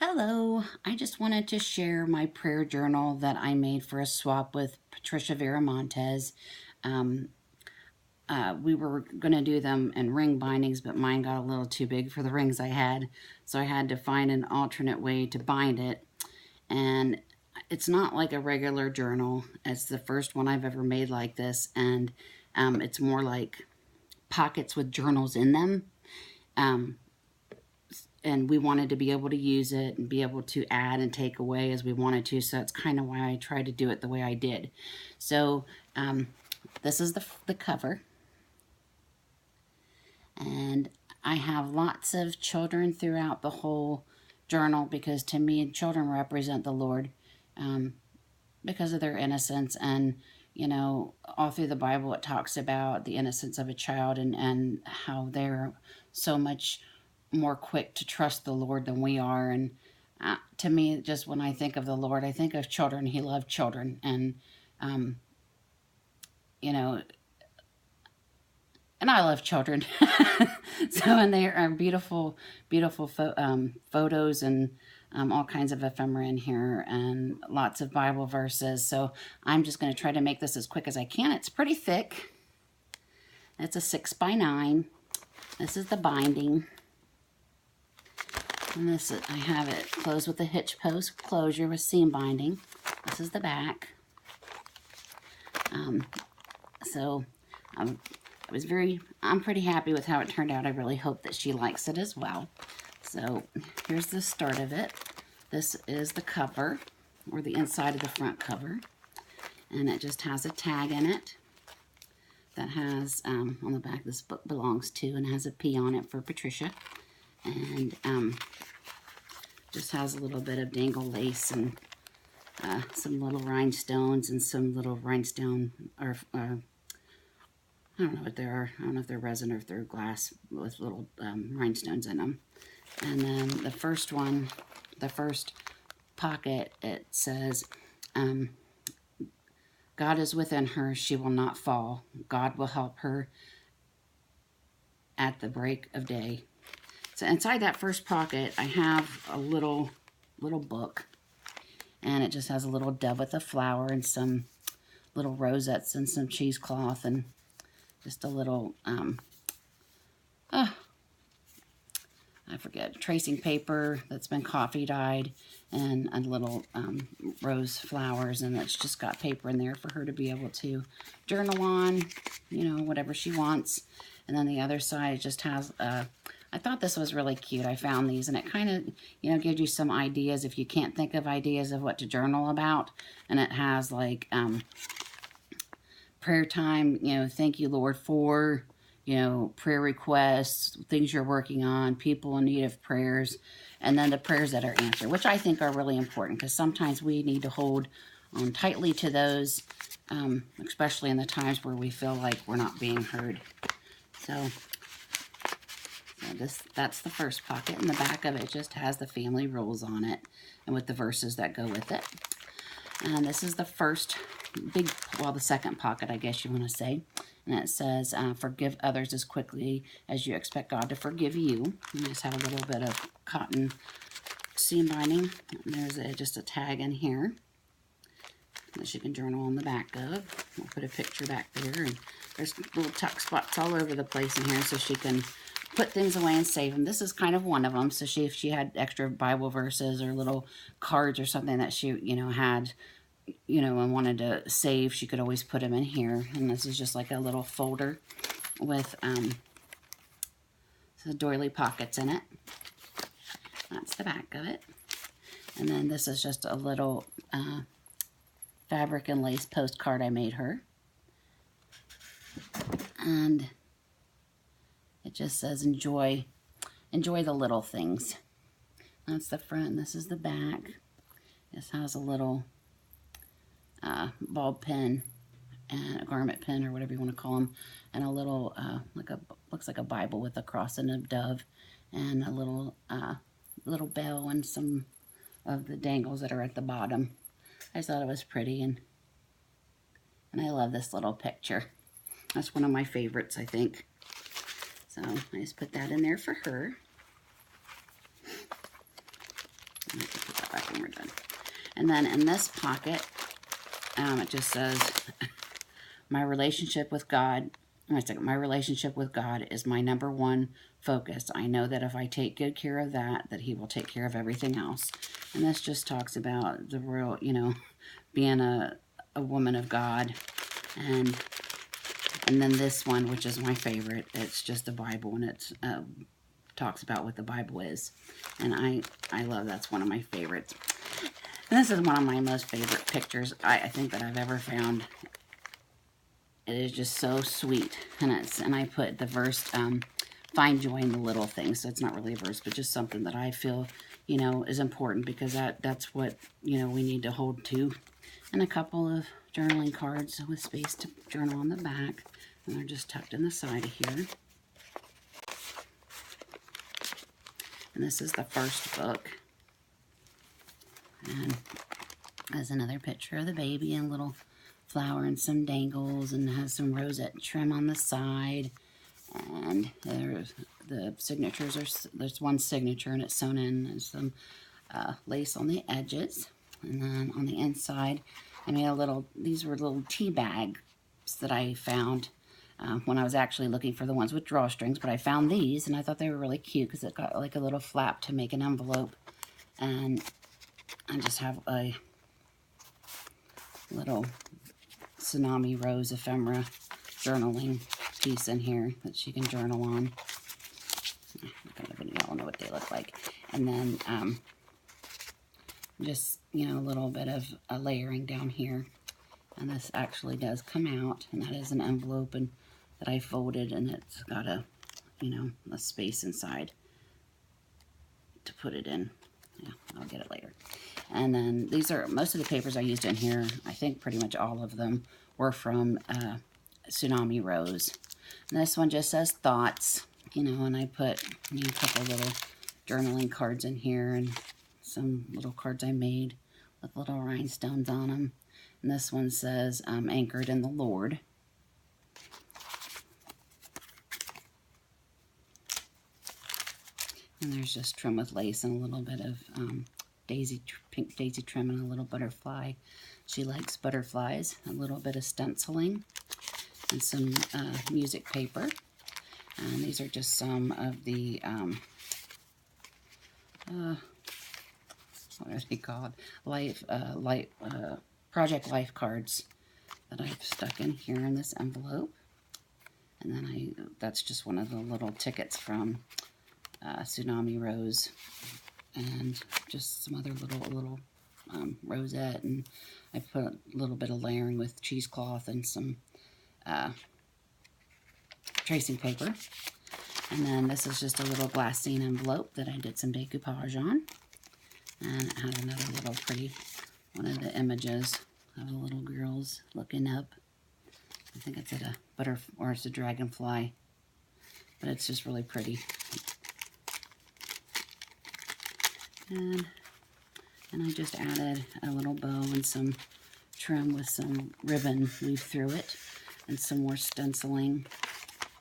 Hello, I just wanted to share my prayer journal that I made for a swap with Patricia Viramontes. Um, we were going to do them in ring bindings, but mine got a little too big for the rings I had, so I had to find an alternate way to bind it. And it's not like a regular journal. It's the first one I've ever made like this, and it's more like pockets with journals in them. Um, and we wanted to be able to use it and be able to add and take away as we wanted to. So that's kind of why I tried to do it the way I did. So this is the cover. And I have lots of children throughout the whole journal because to me, children represent the Lord because of their innocence. And, you know, all through the Bible, it talks about the innocence of a child and how they're so much more quick to trust the Lord than we are. And to me, just when I think of the Lord, I think of children. He loved children. And, you know, and I love children. So, and they are beautiful, beautiful photos and all kinds of ephemera in here and lots of Bible verses. So I'm just going to try to make this as quick as I can. It's pretty thick. It's a 6x9. This is the binding. And this, I have it closed with a hitch post closure with seam binding. This is the back. I'm pretty happy with how it turned out. I really hope that she likes it as well. So here's the start of it. This is the cover, or the inside of the front cover. And it just has a tag in it that has, on the back, this book belongs to, and has a P on it for Patricia. And just has a little bit of dangle lace and some little rhinestones and some little rhinestone, or I don't know what they are. I don't know if they're resin or if they're glass with little rhinestones in them. And then the first one, the first pocket, it says, God is within her, she will not fall. God will help her at the break of day. So inside that first pocket, I have a little book, and it just has a little dove with a flower and some little rosettes and some cheesecloth and just a little, I forget, tracing paper that's been coffee dyed, and a little rose flowers, and it's just got paper in there for her to be able to journal on, you know, whatever she wants. And then the other side just has I thought this was really cute. I found these, and it kind of, you know, gives you some ideas if you can't think of ideas of what to journal about. And it has like prayer time, you know, thank you, Lord, for, you know, prayer requests, things you're working on, people in need of prayers, and then the prayers that are answered, which I think are really important because sometimes we need to hold on tightly to those, especially in the times where we feel like we're not being heard. So that's the first pocket, and the back of it just has the family rules on it and with the verses that go with it. And this is the first big, well, the second pocket, I guess you want to say. And it says, forgive others as quickly as you expect God to forgive you. And I just have a little bit of cotton seam binding. And there's just a tag in here that she can journal on the back of. We'll put a picture back there. And there's little tuck spots all over the place in here so she can put things away and save them. This is kind of one of them. So if she had extra Bible verses or little cards or something that she, you know, had, you know, and wanted to save, she could always put them in here. And this is just like a little folder with some doily pockets in it. That's the back of it. And then this is just a little fabric and lace postcard I made her. And it just says, enjoy the little things. That's the front, and this is the back. This has a little ball pen and a garment pen, or whatever you want to call them, and a little, looks like a Bible with a cross and a dove, and a little bell and some of the dangles that are at the bottom. I just thought it was pretty, and I love this little picture. That's one of my favorites, I think. So I just put that in there for her. good. And then in this pocket, it just says, my relationship with God, my relationship with God is my #1 focus. I know that if I take good care of that, that he will take care of everything else. And this just talks about the real, being a woman of God. And then this one, which is my favorite, it's just the Bible, and it talks about what the Bible is. And I love, that's one of my favorites. And this is one of my most favorite pictures I think that I've ever found. It is just so sweet. And I put the verse, find joy in the little things. So it's not really a verse, but just something that I feel, is important, because that's what, we need to hold to. And a couple of journaling cards with space to journal on the back. And they're just tucked in the side of here. And this is the first book. And there's another picture of the baby and a little flower and some dangles, and has some rosette trim on the side. And the signatures there's one signature and it's sewn in. There's some lace on the edges. And then on the inside, I made these were little tea bags that I found when I was actually looking for the ones with drawstrings. But I found these, and I thought they were really cute because it got like a little flap to make an envelope. And I just have a little Tsunami Rose ephemera journaling piece in here that she can journal on. Y'all know what they look like. And then just, a little bit of a layering down here. And this actually does come out, and that is an envelope and that I folded, and it's got a space inside to put it in. Yeah, I'll get it later. And then these are, most of the papers I used in here, I think pretty much all of them were from Tsunami Rose. And this one just says thoughts, and I put a couple little journaling cards in here, and some little cards I made with little rhinestones on them. And this one says, I'm anchored in the Lord. And there's just trim with lace and a little bit of pink daisy trim and a little butterfly. She likes butterflies. A little bit of stenciling and some music paper. And these are just some of the, what are they called? Project Life cards that I've stuck in here in this envelope. And then that's just one of the little tickets from Tsunami Rose, and just some other little rosette, and I put a little bit of layering with cheesecloth and some tracing paper. And then this is just a little glassine envelope that I did some decoupage on, and it had another little pretty one of the images of the little girls looking up. I think it's it's a dragonfly, but it's just really pretty. And I just added a little bow and some trim with some ribbon weaved through it, and some more stenciling.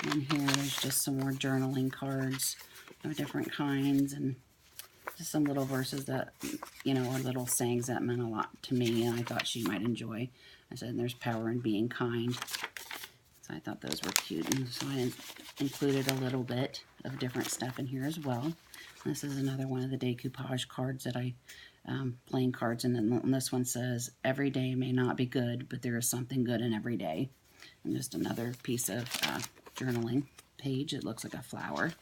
And here there's just some more journaling cards of different kinds, and just some little verses that, are little sayings that meant a lot to me, and I thought she might enjoy. I said, there's power in being kind. So I thought those were cute, and so I included a little bit of different stuff in here as well. This is another one of the decoupage cards that playing cards, and then this one says, every day may not be good, but there is something good in every day. And just another piece of journaling page. It looks like a flower.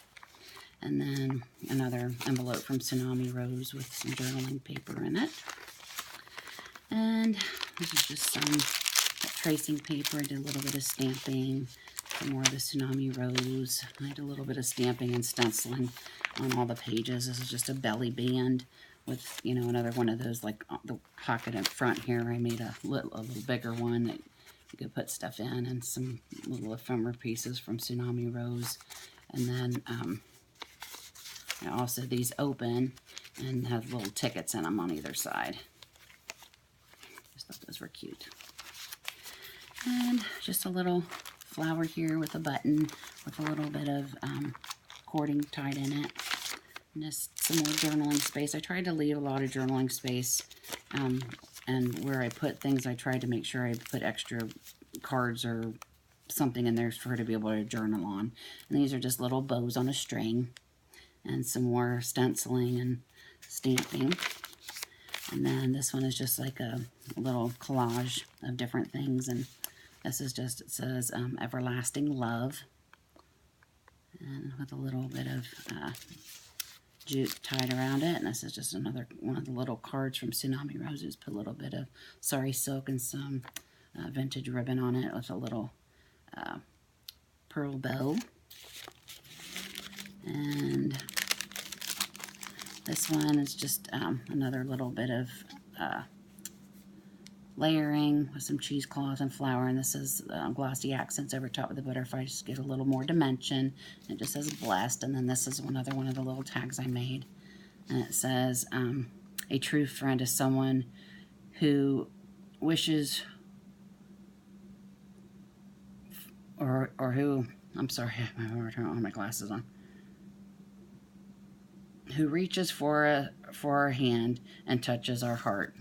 And then another envelope from Tsunami Rose with some journaling paper in it. And this is just some tracing paper. I did a little bit of stamping, some more of the Tsunami Rose. I did a little bit of stamping and stenciling on all the pages. This is just a belly band with, another one of those, like the pocket in front here. I made a little bigger one that you could put stuff in, and some little ephemera pieces from Tsunami Rose. And then also these open and have little tickets in them on either side. Just thought those were cute. And just a little flower here with a button with a little bit of cording tied in it. And just some more journaling space. I tried to leave a lot of journaling space. And where I put things, I tried to make sure I put extra cards or something in there for her to be able to journal on. And these are just little bows on a string. And some more stenciling and stamping. And then this one is just like a little collage of different things. And this is just, it says Everlasting Love. And with a little bit of jute tied around it. And this is just another one of the little cards from Tsunami Roses. Put a little bit of sari silk and some vintage ribbon on it with a little pearl bow. And this one is just another little bit of layering with some cheesecloth and flower. And this is glossy accents over top of the butterfly. Just get a little more dimension. It just says blessed. And then this is another one of the little tags I made. And it says, a true friend is someone who wishes or who, I'm sorry, I have my glasses on. Who reaches for our hand and touches our heart.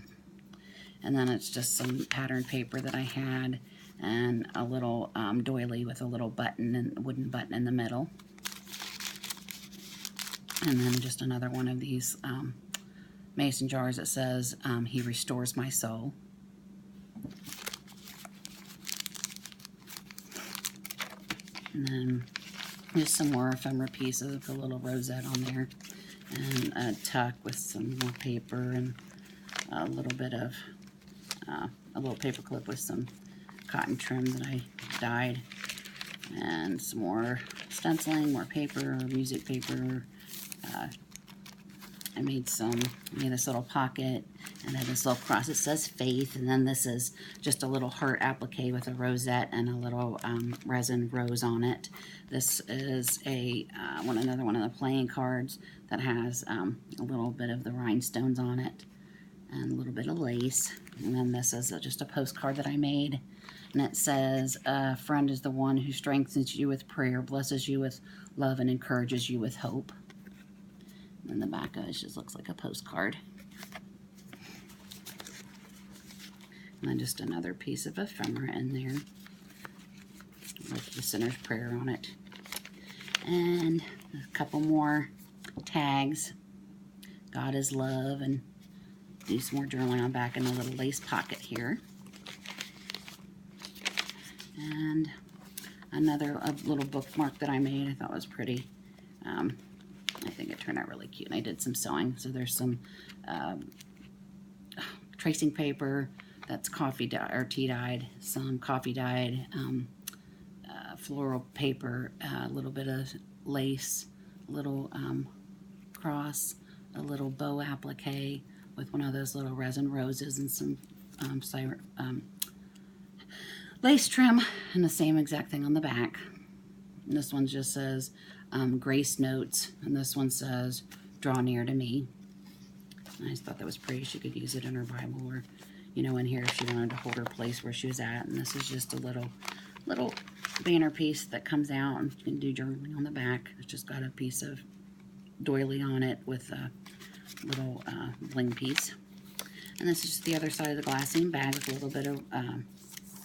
And then it's just some patterned paper that I had and a little doily with a little button and wooden button in the middle. And then just another one of these mason jars that says, He restores my soul. And then just some more ephemera pieces with a little rosette on there. And a tuck with some more paper and a little bit of a little paper clip with some cotton trim that I dyed, and some more stenciling, more paper, music paper. I made this little pocket, and then this little cross. It says faith, and then this is just a little heart applique with a rosette and a little resin rose on it. This is another one of the playing cards that has a little bit of the rhinestones on it and a little bit of lace. And then this is just a postcard that I made, and it says, a friend is the one who strengthens you with prayer, blesses you with love, and encourages you with hope. And the back of it just looks like a postcard. And then just another piece of ephemera in there with the sinner's prayer on it. And a couple more tags. God is love, and do some more journaling on back in a little lace pocket here. And another little bookmark that I made I thought was pretty. I think it turned out really cute, and I did some sewing. So there's some tracing paper that's coffee dye or tea dyed, some coffee dyed floral paper, a little bit of lace, a little cross, a little bow applique with one of those little resin roses, and some lace trim, and the same exact thing on the back. And this one just says Grace Notes, and this one says Draw Near to Me. And I just thought that was pretty. She could use it in her Bible, or in here if she wanted to hold her place where she was at. And this is just a little banner piece that comes out, and you can do journaling on the back. It's just got a piece of doily on it with a little bling piece. And this is just the other side of the glassine bag with a little bit of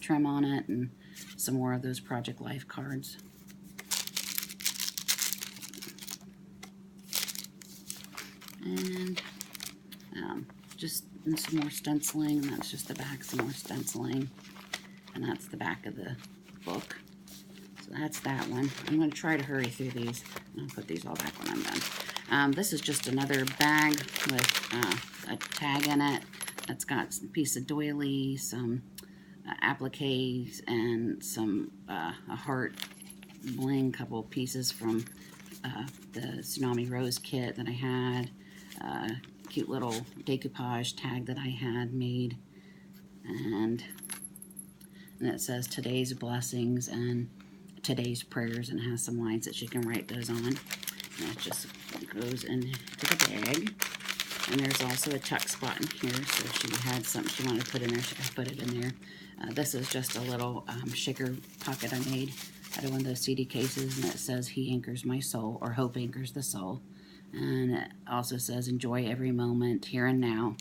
trim on it and some more of those Project Life cards. And just some more stenciling, and that's just the back, some more stenciling, and that's the back of the book. So that's that one. I'm going to try to hurry through these, and I'll put these all back when I'm done. This is just another bag with a tag in it that's got a piece of doily, some appliques, and some a heart bling, couple of pieces from the Tsunami Rose kit that I had, cute little decoupage tag that I had made, and it says today's blessings and today's prayers, and has some lines that she can write those on. And it just goes into the bag. And there's also a tuck spot in here, so if she had something she wanted to put in there, she could put it in there. This is just a little shaker pocket I made out of one of those CD cases, and it says He anchors my soul, or Hope anchors the soul. And it also says enjoy every moment here and now,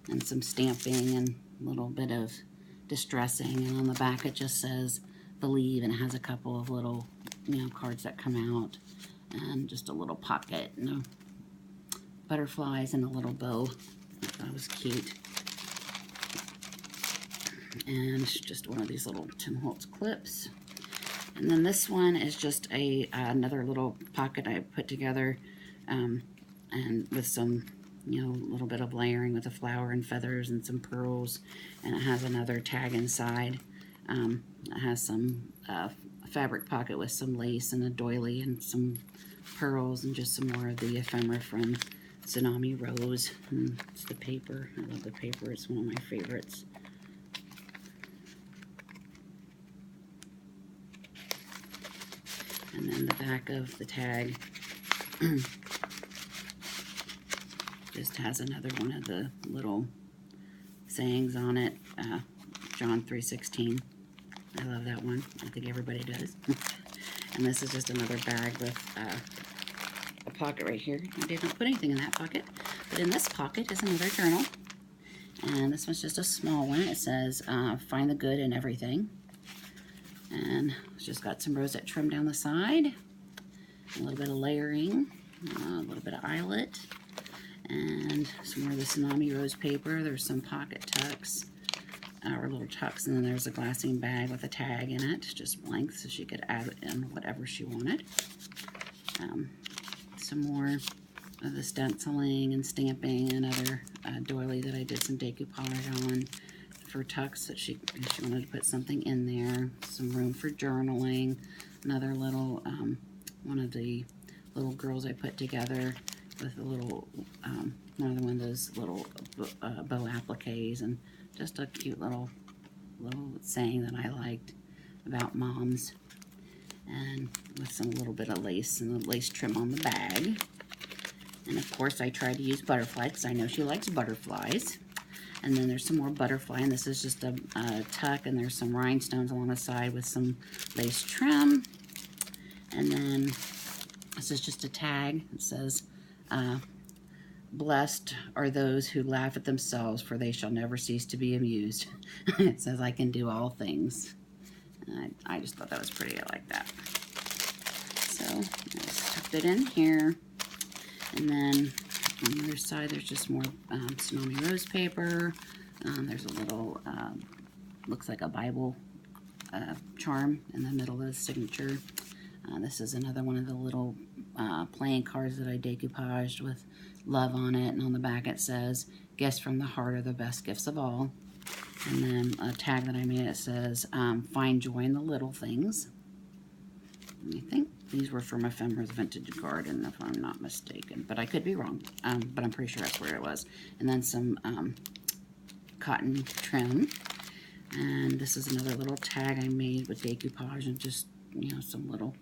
and some stamping and a little bit of distressing. And on the back it just says believe, and it has a couple of little, cards that come out, and just a little pocket, butterflies and a little bow. I thought it was cute. And just one of these little Tim Holtz clips. And then this one is just another little pocket I put together, and with some, little bit of layering with a flower and feathers and some pearls. And it has another tag inside. It has some fabric pocket with some lace and a doily and some pearls and just some more of the ephemera from Tsunami Rose. And it's the paper. I love the paper. It's one of my favorites. And then the back of the tag just has another one of the little sayings on it. John 3:16. I love that one. I think everybody does. And this is just another bag with a pocket right here. I did not put anything in that pocket, but in this pocket is another journal. And this one's just a small one. It says find the good in everything. And it's just got some rosette trim down the side, a little bit of layering, a little bit of eyelet, and some more of the Tsunami Rose paper. There's some pocket tucks, or little tucks, and then there's a glassine bag with a tag in it, just blank, so she could add in whatever she wanted. Some more of the stenciling and stamping, another doily that I did some decoupage on for tucks, that she wanted to put something in there. Some room for journaling. Another little one of the little girls I put together with a little another one of those little bow appliques, and just a cute little saying that I liked about moms, and with some little bit of lace and the lace trim on the bag. And of course I tried to use butterfly because I know she likes butterflies. And then there's some more butterfly, and this is just a tuck, and there's some rhinestones along the side with some lace trim. And then this is just a tag. It says, blessed are those who laugh at themselves, for they shall never cease to be amused. It says I can do all things. And I just thought that was pretty. I like that. So I just tucked it in here. And then on the other side, there's just more Tsunami Rose paper. There's a little, looks like a Bible charm in the middle of the signature. This is another one of the little playing cards that I decoupaged with love on it. And on the back it says, gifts from the heart are the best gifts of all. And then a tag that I made, it says, find joy in the little things. I think these were from Ephemera's Vintage Garden, if I'm not mistaken, but I could be wrong, but I'm pretty sure that's where it was. And then some cotton trim, and this is another little tag I made with decoupage and just, some little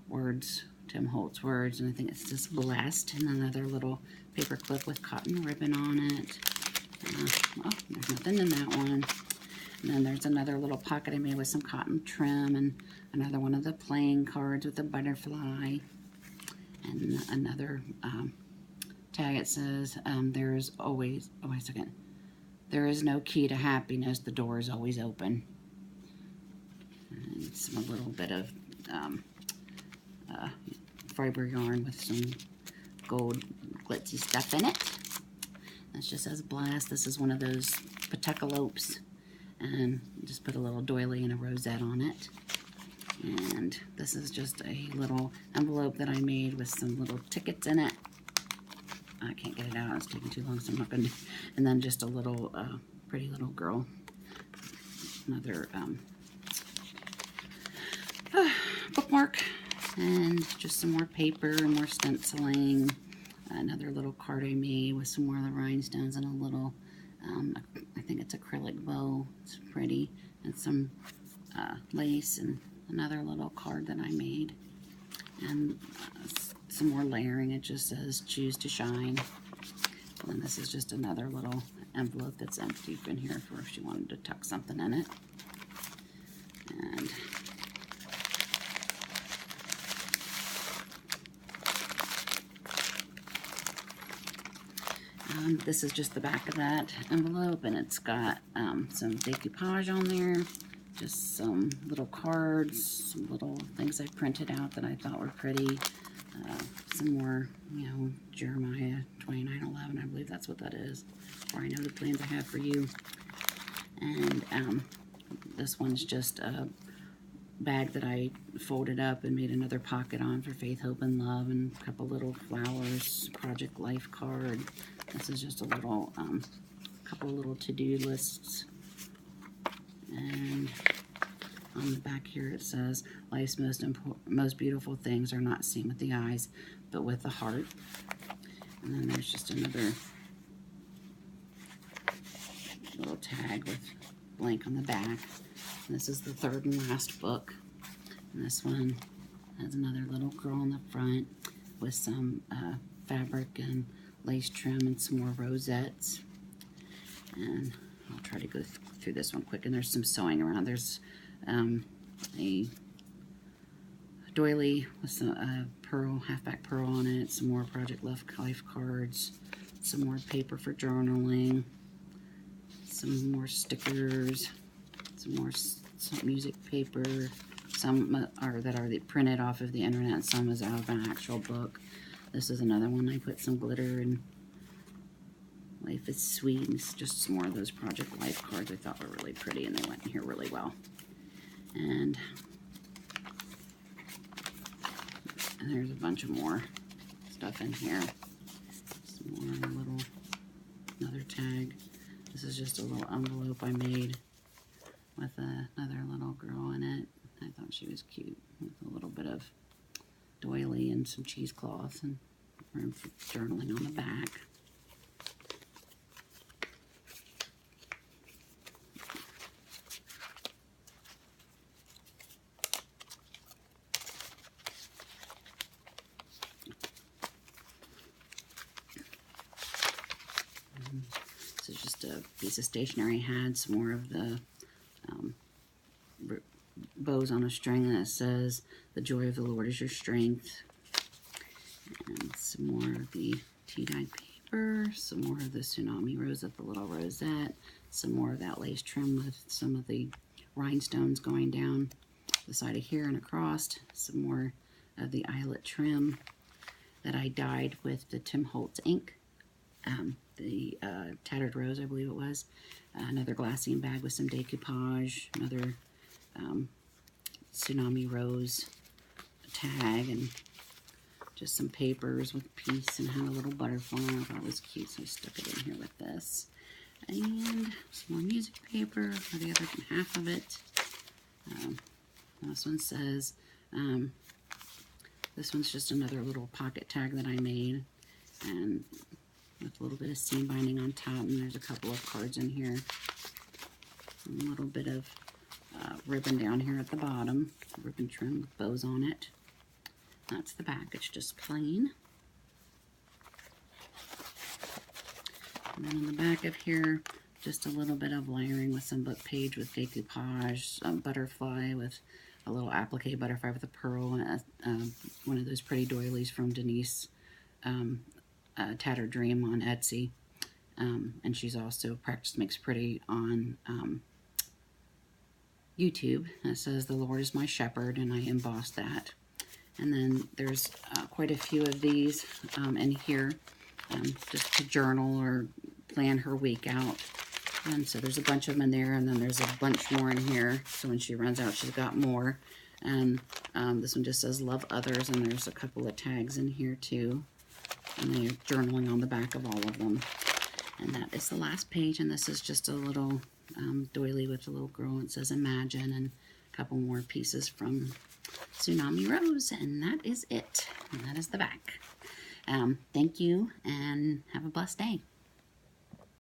words, Tim Holtz words, and I think it's just blessed, and another little paper clip with cotton ribbon on it. Oh, there's nothing in that one. And then there's another little pocket I made with some cotton trim, and another one of the playing cards with a butterfly. And another tag, it says, there is always, oh wait a second, there is no key to happiness, the door is always open. And it's a little bit of fiber yarn with some gold glitzy stuff in it. It just says blessed. This is one of those petecalopes, and just put a little doily and a rosette on it. And this is just a little envelope that I made with some little tickets in it. I can't get it out, it's taking too long, so I'm not going to. And then just a little pretty little girl. Another bookmark, and just some more paper and more stenciling. Another little card I made with some more of the rhinestones and a little, I think it's acrylic bow. It's pretty, and some lace, and another little card that I made, and some more layering. It just says choose to shine. And then this is just another little envelope that's empty in here for if she wanted to tuck something in it. And This is just the back of that envelope, and it's got some decoupage on there, just some little cards, some little things I printed out that I thought were pretty, some more, you know, Jeremiah 29:11, I believe that's what that is, or I know the plans I have for you. And this one's just a bag that I folded up and made another pocket on for Faith, Hope, and Love, and a couple little flowers, Project Life card. This is just a little, couple little to-do lists. And on the back here it says, life's most beautiful things are not seen with the eyes, but with the heart. And then there's just another little tag with blank on the back. And this is the third and last book. And this one has another little girl on the front with some fabric and lace trim and some more rosettes. And I'll try to go through this one quick. And there's some sewing around. There's a doily with some pearl, halfback pearl on it, some more Project Life cards, some more paper for journaling, some more stickers, some more music paper. Some are printed off of the internet, and some is out of an actual book. This is another one. I put some glitter and Life is Sweet, and it's just some more of those Project Life cards I thought were really pretty, and they went in here really well. And there's a bunch of more stuff in here. Some more another tag. This is just a little envelope I made with another little girl in it. I thought she was cute, with a little bit of doily and some cheesecloth and room for journaling on the back. This is just a piece of stationery. I had some more of the bows on a string, and it says, "The joy of the Lord is your strength." And some more of the tea-dyed paper, some more of the tsunami rose with the little rosette, some more of that lace trim with some of the rhinestones going down the side of here and across, some more of the eyelet trim that I dyed with the Tim Holtz ink, the Tattered Rose, I believe it was, another glassine bag with some decoupage, another tsunami rose tag, and just some papers with peace, and had a little butterfly. I thought it was cute, so I stuck it in here with this. And some more music paper for the other half of it. This one says, this one's just another little pocket tag that I made, and with a little bit of seam binding on top, and there's a couple of cards in here. And a little bit of ribbon down here at the bottom, ribbon trim with bows on it. That's the back, it's just plain. And then on the back of here, just a little bit of layering with some book page with decoupage, butterfly with a little applique butterfly with a pearl, and one of those pretty doilies from Denise, Tattered Dream on Etsy. And she's also Practice Makes Pretty on YouTube. And it says, "The Lord is my shepherd," and I embossed that. And then there's quite a few of these in here, just to journal or plan her week out. And so there's a bunch of them in there, and then there's a bunch more in here. So when she runs out, she's got more. And this one just says, "Love others," and there's a couple of tags in here too. And they're journaling on the back of all of them. And that is the last page, and this is just a little doily with a little girl. It says "Imagine," and a couple more pieces from Tsunami Rose, and that is it. And that is the back. Thank you, and have a blessed day.